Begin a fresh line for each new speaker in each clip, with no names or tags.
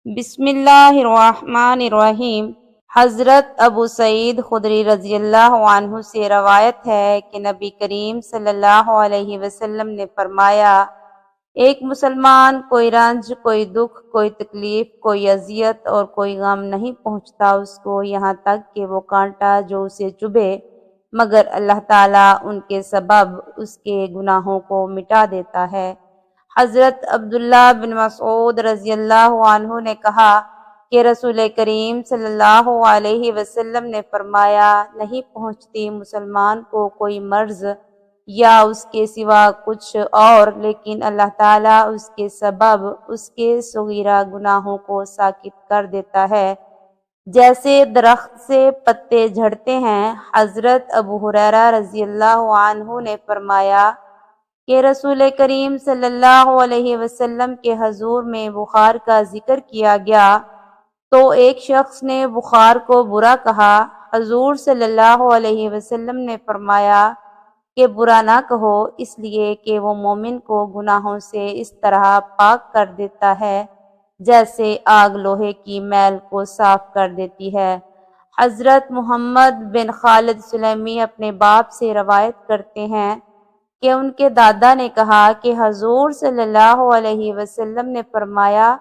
بسم اللہ الرحمن الرحیم۔ حضرت ابو سعید خدری رضی اللہ عنہ سے روایت ہے کہ نبی کریم صلی اللہ علیہ وسلم نے فرمایا، ایک مسلمان کوئی رنج، کوئی دکھ، کوئی تکلیف، کوئی اذیت اور کوئی غم نہیں پہنچتا اس کو، یہاں تک کہ وہ کانٹا جو اسے چبھے، مگر اللہ تعالیٰ ان کے سبب اس کے گناہوں کو مٹا دیتا ہے۔ حضرت عبداللہ بن مسعود رضی اللہ عنہ نے کہا کہ رسول کریم صلی اللہ علیہ وسلم نے فرمایا، نہیں پہنچتی مسلمان کو کوئی مرض یا اس کے سوا کچھ اور، لیکن اللہ تعالیٰ اس کے سبب اس کے صغیرہ گناہوں کو ساکت کر دیتا ہے، جیسے درخت سے پتے جھڑتے ہیں۔ حضرت ابو ہریرہ رضی اللہ عنہ نے فرمایا کہ رسول کریم صلی اللہ علیہ وسلم کے حضور میں بخار کا ذکر کیا گیا تو ایک شخص نے بخار کو برا کہا۔ حضور صلی اللہ علیہ وسلم نے فرمایا کہ برا نہ کہو، اس لیے کہ وہ مومن کو گناہوں سے اس طرح پاک کر دیتا ہے جیسے آگ لوہے کی میل کو صاف کر دیتی ہے۔ حضرت محمد بن خالد سلیمی اپنے باپ سے روایت کرتے ہیں کہ ان کے دادا نے کہا کہ حضور صلی اللہ علیہ وسلم نے فرمایا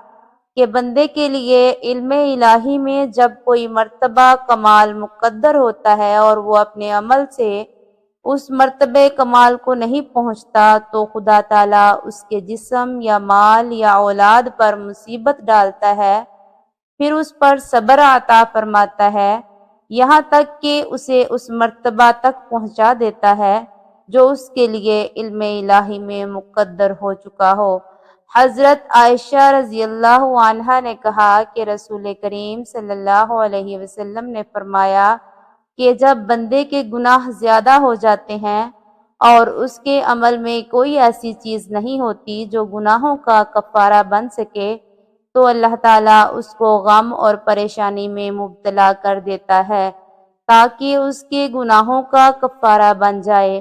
کہ بندے کے لیے علم الہی میں جب کوئی مرتبہ کمال مقدر ہوتا ہے اور وہ اپنے عمل سے اس مرتبہ کمال کو نہیں پہنچتا تو خدا تعالیٰ اس کے جسم یا مال یا اولاد پر مصیبت ڈالتا ہے، پھر اس پر صبر عطا فرماتا ہے، یہاں تک کہ اسے اس مرتبہ تک پہنچا دیتا ہے جو اس کے لیے علم الہی میں مقدر ہو چکا ہو۔ حضرت عائشہ رضی اللہ عنہا نے کہا کہ رسول کریم صلی اللہ علیہ وسلم نے فرمایا کہ جب بندے کے گناہ زیادہ ہو جاتے ہیں اور اس کے عمل میں کوئی ایسی چیز نہیں ہوتی جو گناہوں کا کفارہ بن سکے تو اللہ تعالیٰ اس کو غم اور پریشانی میں مبتلا کر دیتا ہے تاکہ اس کے گناہوں کا کفارہ بن جائے۔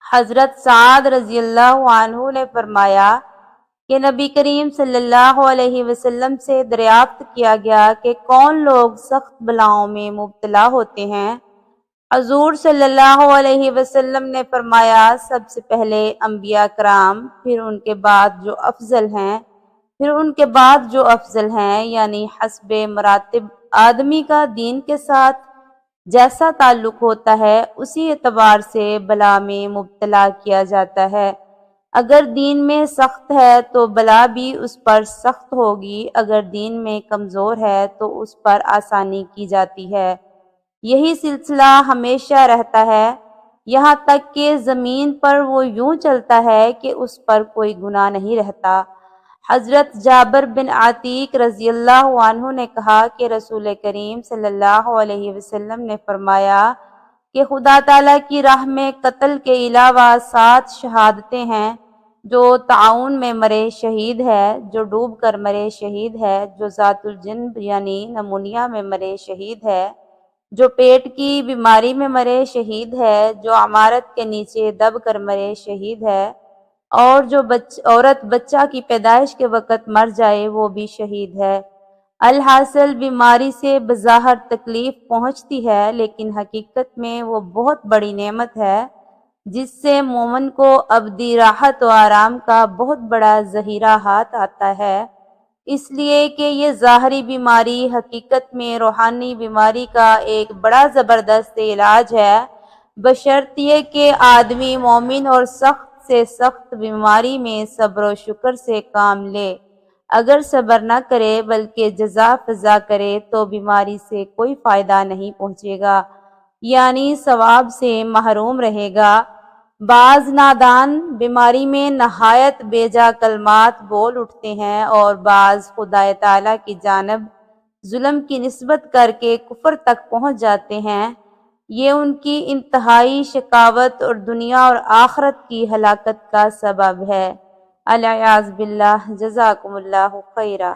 حضرت سعد رضی اللہ عنہ نے فرمایا کہ نبی کریم صلی اللہ علیہ وسلم سے دریافت کیا گیا کہ کون لوگ سخت بلاؤں میں مبتلا ہوتے ہیں؟ حضور صلی اللہ علیہ وسلم نے فرمایا، سب سے پہلے انبیاء کرام، پھر ان کے بعد جو افضل ہیں، یعنی حسب مراتب آدمی کا دین کے ساتھ جیسا تعلق ہوتا ہے اسی اعتبار سے بلا میں مبتلا کیا جاتا ہے۔ اگر دین میں سخت ہے تو بلا بھی اس پر سخت ہوگی، اگر دین میں کمزور ہے تو اس پر آسانی کی جاتی ہے۔ یہی سلسلہ ہمیشہ رہتا ہے، یہاں تک کہ زمین پر وہ یوں چلتا ہے کہ اس پر کوئی گناہ نہیں رہتا۔ حضرت جابر بن عتیق رضی اللہ عنہ نے کہا کہ رسول کریم صلی اللہ علیہ وسلم نے فرمایا کہ خدا تعالیٰ کی راہ میں قتل کے علاوہ 7 شہادتیں ہیں، جو طاعون میں مرے شہید ہے، جو ڈوب کر مرے شہید ہے، جو ذات الجنب یعنی نمونیا میں مرے شہید ہے، جو پیٹ کی بیماری میں مرے شہید ہے، جو عمارت کے نیچے دب کر مرے شہید ہے، اور جو عورت بچہ کی پیدائش کے وقت مر جائے وہ بھی شہید ہے۔ الحاصل بیماری سے بظاہر تکلیف پہنچتی ہے لیکن حقیقت میں وہ بہت بڑی نعمت ہے جس سے مومن کو ابدی راحت و آرام کا بہت بڑا ذخیرہ ہاتھ آتا ہے، اس لیے کہ یہ ظاہری بیماری حقیقت میں روحانی بیماری کا ایک بڑا زبردست علاج ہے، بشرطیہ کہ آدمی مومن اور سخت سے سخت بیماری میں صبر و شکر سے کام لے۔ اگر صبر نہ کرے بلکہ جزا فضا کرے تو بیماری سے کوئی فائدہ نہیں پہنچے گا، یعنی ثواب سے محروم رہے گا۔ بعض نادان بیماری میں نہایت بیجا کلمات بول اٹھتے ہیں اور بعض خدا تعالیٰ کی جانب ظلم کی نسبت کر کے کفر تک پہنچ جاتے ہیں، یہ ان کی انتہائی شقاوت اور دنیا اور آخرت کی ہلاکت کا سبب ہے۔ العیاذ باللہ، جزاکم اللہ خیرا۔